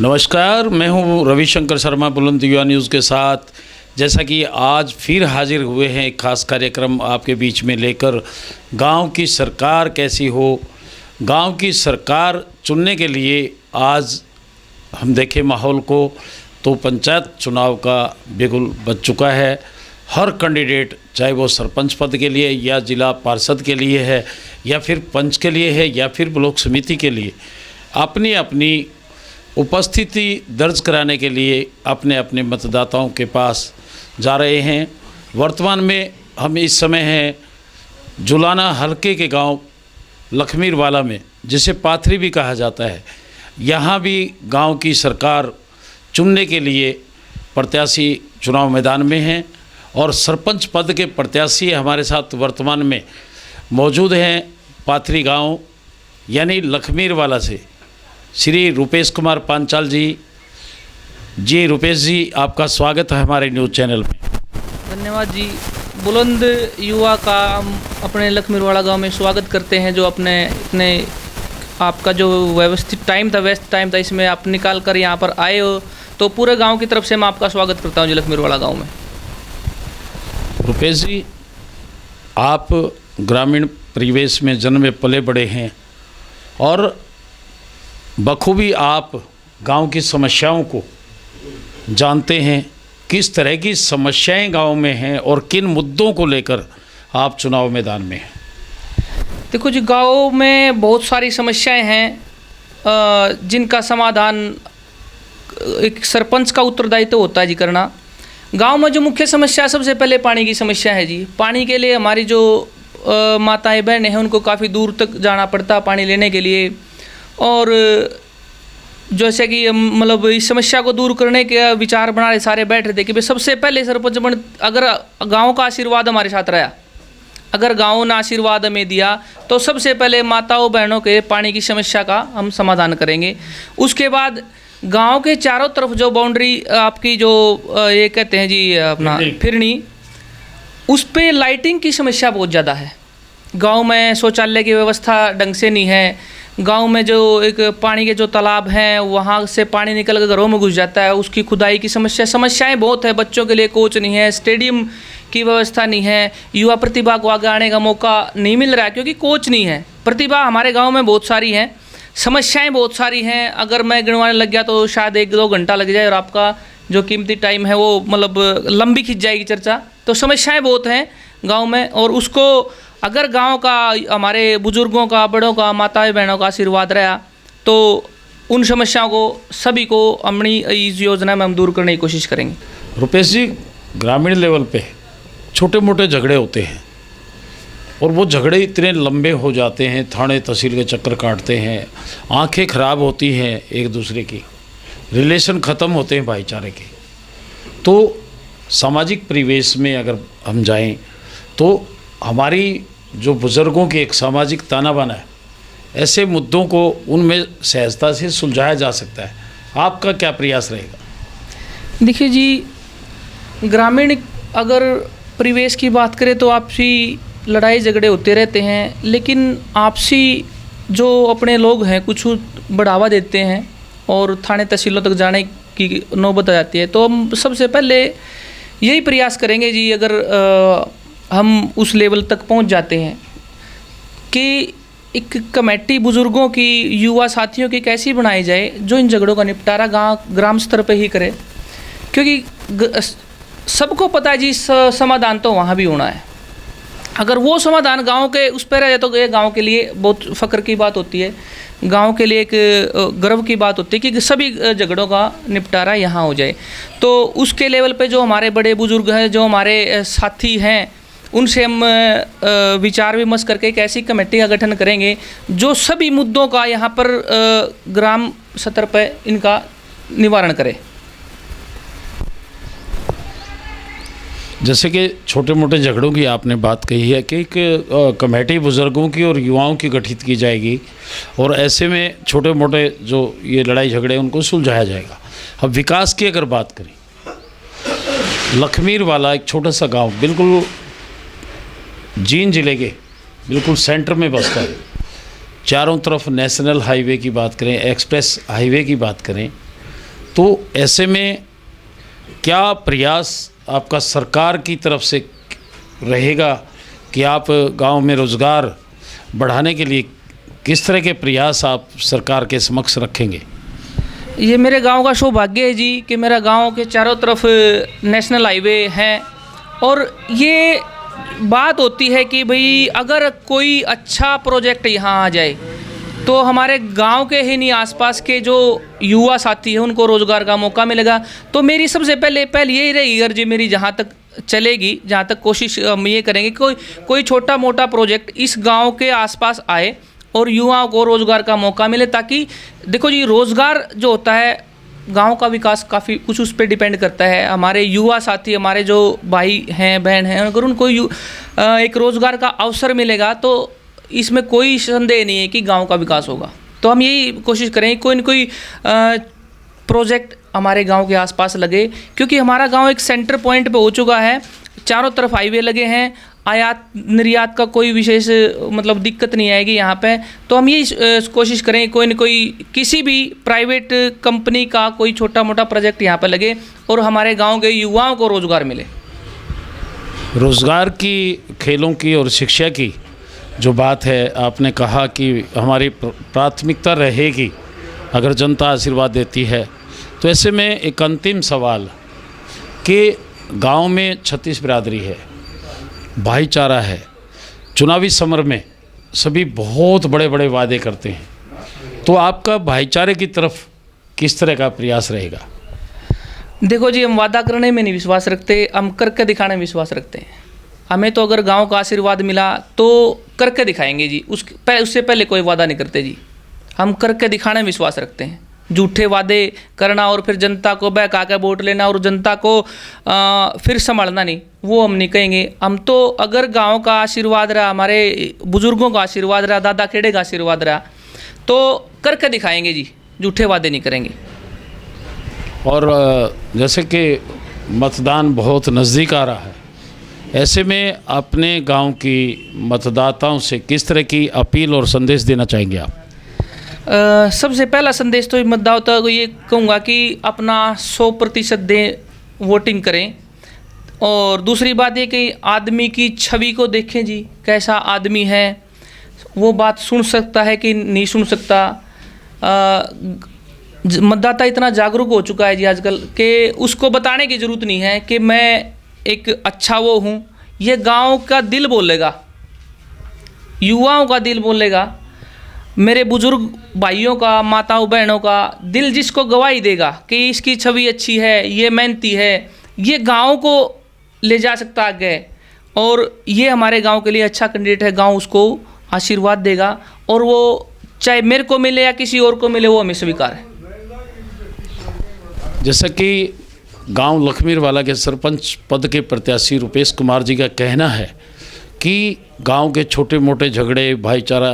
नमस्कार, मैं हूं रविशंकर शर्मा बुलंद युवा न्यूज़ के साथ। जैसा कि आज फिर हाजिर हुए हैं एक खास कार्यक्रम आपके बीच में लेकर, गांव की सरकार कैसी हो, गांव की सरकार चुनने के लिए आज हम देखें माहौल को तो पंचायत चुनाव का बिगुल बज चुका है। हर कैंडिडेट, चाहे वो सरपंच पद के लिए या जिला पार्षद के लिए है या फिर पंच के लिए है या फिर ब्लॉक समिति के लिए, अपनी अपनी उपस्थिति दर्ज कराने के लिए अपने अपने मतदाताओं के पास जा रहे हैं। वर्तमान में हम इस समय हैं जुलाना हलके के गांव लखमीरवाला में, जिसे पाथरी भी कहा जाता है। यहाँ भी गांव की सरकार चुनने के लिए प्रत्याशी चुनाव मैदान में हैं और सरपंच पद के प्रत्याशी हमारे साथ वर्तमान में मौजूद हैं पाथरी गांव यानी लखमीरवाला से श्री रुपेश कुमार पांचाल जी। जी रुपेश जी, आपका स्वागत है हमारे न्यूज़ चैनल में। धन्यवाद जी। बुलंद युवा का हम अपने लखमीरवाला गांव में स्वागत करते हैं। जो अपने आपका जो व्यवस्थित टाइम था, व्यस्त टाइम था, इसमें आप निकाल कर यहाँ पर आए हो, तो पूरे गांव की तरफ से मैं आपका स्वागत करता हूँ जी लखमीरवाला गांव में। रुपेश जी, आप ग्रामीण परिवेश में जन्मे पले बड़े हैं और बखूबी आप गांव की समस्याओं को जानते हैं। किस तरह की समस्याएं गांव में हैं और किन मुद्दों को लेकर आप चुनाव मैदान में हैं? देखो जी, गांव में बहुत सारी समस्याएं हैं जिनका समाधान एक सरपंच का उत्तरदायित्व होता है जी करना। गांव में जो मुख्य समस्या, सबसे पहले पानी की समस्या है जी। पानी के लिए हमारी जो माताएं बहनें हैं उनको काफ़ी दूर तक जाना पड़ता है पानी लेने के लिए। और जैसे कि मतलब इस समस्या को दूर करने के विचार बना रहे सारे बैठ रहे थे कि भाई सबसे पहले सरपंच बन, अगर गांव का आशीर्वाद हमारे साथ रहा, अगर गांव ने आशीर्वाद हमें दिया तो सबसे पहले माताओं बहनों के पानी की समस्या का हम समाधान करेंगे। उसके बाद गांव के चारों तरफ जो बाउंड्री आपकी जो ये कहते हैं जी अपना फिरनी, उस पर लाइटिंग की समस्या बहुत ज़्यादा है। गांव में शौचालय की व्यवस्था ढंग से नहीं है। गांव में जो एक पानी के जो तालाब हैं वहाँ से पानी निकल कर घरों में घुस जाता है, उसकी खुदाई की समस्याएं बहुत है। बच्चों के लिए कोच नहीं है, स्टेडियम की व्यवस्था नहीं है, युवा प्रतिभा को आगे आने का मौका नहीं मिल रहा है क्योंकि कोच नहीं है। प्रतिभा हमारे गाँव में बहुत सारी है, समस्याएँ बहुत सारी हैं। अगर मैं गिनवाने लग गया तो शायद 1-2 घंटा लग जाए और आपका जो कीमती टाइम है वो मतलब लंबी खिंच जाएगी चर्चा। तो समस्याएँ बहुत हैं गाँव में, और उसको अगर गांव का, हमारे बुजुर्गों का, बड़ों का, माताएं बहनों का आशीर्वाद रहा तो उन समस्याओं को सभी को अपनी इस योजना में हम दूर करने की कोशिश करेंगे। रुपेश जी, ग्रामीण लेवल पे छोटे मोटे झगड़े होते हैं और वो झगड़े इतने लंबे हो जाते हैं, थाने तहसील के चक्कर काटते हैं, आंखें खराब होती हैं एक दूसरे की, रिलेशन ख़त्म होते हैं भाईचारे के। तो सामाजिक परिवेश में अगर हम जाएं तो हमारी जो बुज़ुर्गों की एक सामाजिक ताना बाना है, ऐसे मुद्दों को उनमें सहजता से सुलझाया जा सकता है। आपका क्या प्रयास रहेगा? देखिए जी, ग्रामीण अगर परिवेश की बात करें तो आपसी लड़ाई झगड़े होते रहते हैं, लेकिन आपसी जो अपने लोग हैं कुछ बढ़ावा देते हैं और थाने तहसीलों तक जाने की नौबत आ जाती है। तो हम सबसे पहले यही प्रयास करेंगे जी, अगर हम उस लेवल तक पहुंच जाते हैं कि एक कमेटी बुज़ुर्गों की, युवा साथियों की कैसी बनाई जाए जो इन झगड़ों का निपटारा ग्राम स्तर पे ही करे, क्योंकि सबको पता है जी समाधान तो वहाँ भी होना है। अगर वो समाधान गांव के उस पर रह जाए तो ये गांव के लिए बहुत फ़ख्र की बात होती है, गांव के लिए एक गर्व की बात होती है कि सभी झगड़ों का निपटारा यहाँ हो जाए। तो उसके लेवल पे जो हमारे बड़े बुजुर्ग हैं, जो हमारे साथी हैं, उनसे हम विचार विमर्श करके एक ऐसी कमेटी का गठन करेंगे जो सभी मुद्दों का यहाँ पर ग्राम स्तर पर इनका निवारण करे। जैसे कि छोटे मोटे झगड़ों की आपने बात कही है कि एक कमेटी बुज़ुर्गों की और युवाओं की गठित की जाएगी और ऐसे में छोटे मोटे जो ये लड़ाई झगड़े उनको सुलझाया जाएगा। अब विकास की अगर बात करें, लखमीरवाला एक छोटा सा गांव बिल्कुल जींद जिले के बिल्कुल सेंटर में बसता है। चारों तरफ नेशनल हाईवे की बात करें, एक्सप्रेस हाईवे की बात करें, तो ऐसे में क्या प्रयास आपका सरकार की तरफ से रहेगा कि आप गांव में रोज़गार बढ़ाने के लिए किस तरह के प्रयास आप सरकार के समक्ष रखेंगे? ये मेरे गांव का सौभाग्य है जी कि मेरा गांव के चारों तरफ नेशनल हाईवे हैं, और ये बात होती है कि भाई अगर कोई अच्छा प्रोजेक्ट यहाँ आ जाए तो हमारे गांव के ही नहीं, आसपास के जो युवा साथी हैं उनको रोज़गार का मौका मिलेगा। तो मेरी सबसे पहले यही रहेगी अर्जी मेरी, जहाँ तक चलेगी, जहाँ तक कोशिश हम ये करेंगे कोई छोटा मोटा प्रोजेक्ट इस गांव के आसपास आए और युवाओं को रोज़गार का मौका मिले। ताकि देखो जी, रोज़गार जो होता है, गांव का विकास काफ़ी कुछ उस पर डिपेंड करता है। हमारे युवा साथी, हमारे जो भाई हैं बहन हैं, अगर उनको एक रोज़गार का अवसर मिलेगा तो इसमें कोई संदेह नहीं है कि गांव का विकास होगा। तो हम यही कोशिश करेंगे कोई न कोई प्रोजेक्ट हमारे गांव के आसपास लगे, क्योंकि हमारा गांव एक सेंटर पॉइंट पे हो चुका है। चारों तरफ हाईवे लगे हैं, आयात निर्यात का कोई विशेष मतलब दिक्कत नहीं आएगी यहाँ पे। तो हम यही कोशिश करेंगे कोई न कोई किसी भी प्राइवेट कंपनी का कोई छोटा मोटा प्रोजेक्ट यहाँ पे लगे और हमारे गांव के युवाओं को रोज़गार मिले। रोज़गार की, खेलों की और शिक्षा की जो बात है, आपने कहा कि हमारी प्राथमिकता रहेगी अगर जनता आशीर्वाद देती है। तो ऐसे में एक अंतिम सवाल कि गांव में 36 बिरादरी है, भाईचारा है, चुनावी समर में सभी बहुत बड़े बड़े वादे करते हैं, तो आपका भाईचारे की तरफ किस तरह का प्रयास रहेगा? देखो जी, हम वादा करने में नहीं विश्वास रखते, हम करके दिखाने में विश्वास रखते हैं। हमें तो अगर गांव का आशीर्वाद मिला तो करके दिखाएंगे जी, उससे पहले कोई वादा नहीं करते जी। हम करके दिखाने में विश्वास रखते हैं। झूठे वादे करना और फिर जनता को बहका के वोट लेना और जनता को फिर संभालना नहीं, वो हम नहीं कहेंगे। हम तो अगर गांव का आशीर्वाद रहा, हमारे बुजुर्गों का आशीर्वाद रहा, दादा खेड़े का आशीर्वाद रहा, तो करके दिखाएंगे जी, झूठे वादे नहीं करेंगे। और जैसे कि मतदान बहुत नज़दीक आ रहा है, ऐसे में अपने गांव की मतदाताओं से किस तरह की अपील और संदेश देना चाहेंगे आप? सबसे पहला संदेश तो मतदाता को ये कहूँगा कि अपना 100% दें, वोटिंग करें। और दूसरी बात ये कि आदमी की छवि को देखें जी, कैसा आदमी है, वो बात सुन सकता है कि नहीं सुन सकता। मतदाता इतना जागरूक हो चुका है जी आजकल कि उसको बताने की ज़रूरत नहीं है कि मैं एक अच्छा वो हूँ। ये गांव का दिल बोलेगा, युवाओं का दिल बोलेगा, मेरे बुजुर्ग भाइयों का, माताओं बहनों का दिल जिसको गवाही देगा कि इसकी छवि अच्छी है, ये मेहनती है, ये गांव को ले जा सकता आगे और ये हमारे गांव के लिए अच्छा कैंडिडेट है। गांव उसको आशीर्वाद देगा और वो चाहे मेरे को मिले या किसी और को मिले, वो हमें स्वीकार है। जैसा कि गांव लखमीरवाला के सरपंच पद के प्रत्याशी रुपेश कुमार जी का कहना है कि गांव के छोटे मोटे झगड़े भाईचारा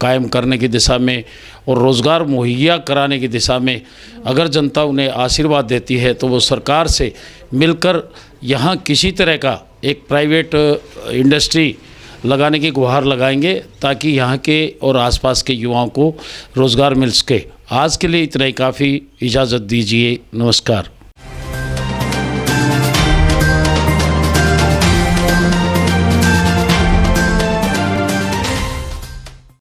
कायम करने की दिशा में और रोज़गार मुहैया कराने की दिशा में अगर जनता उन्हें आशीर्वाद देती है तो वो सरकार से मिलकर यहाँ किसी तरह का एक प्राइवेट इंडस्ट्री लगाने की गुहार लगाएंगे ताकि यहाँ के और आसपास के युवाओं को रोज़गार मिल सके। आज के लिए इतना ही काफ़ी, इजाज़त दीजिए, नमस्कार।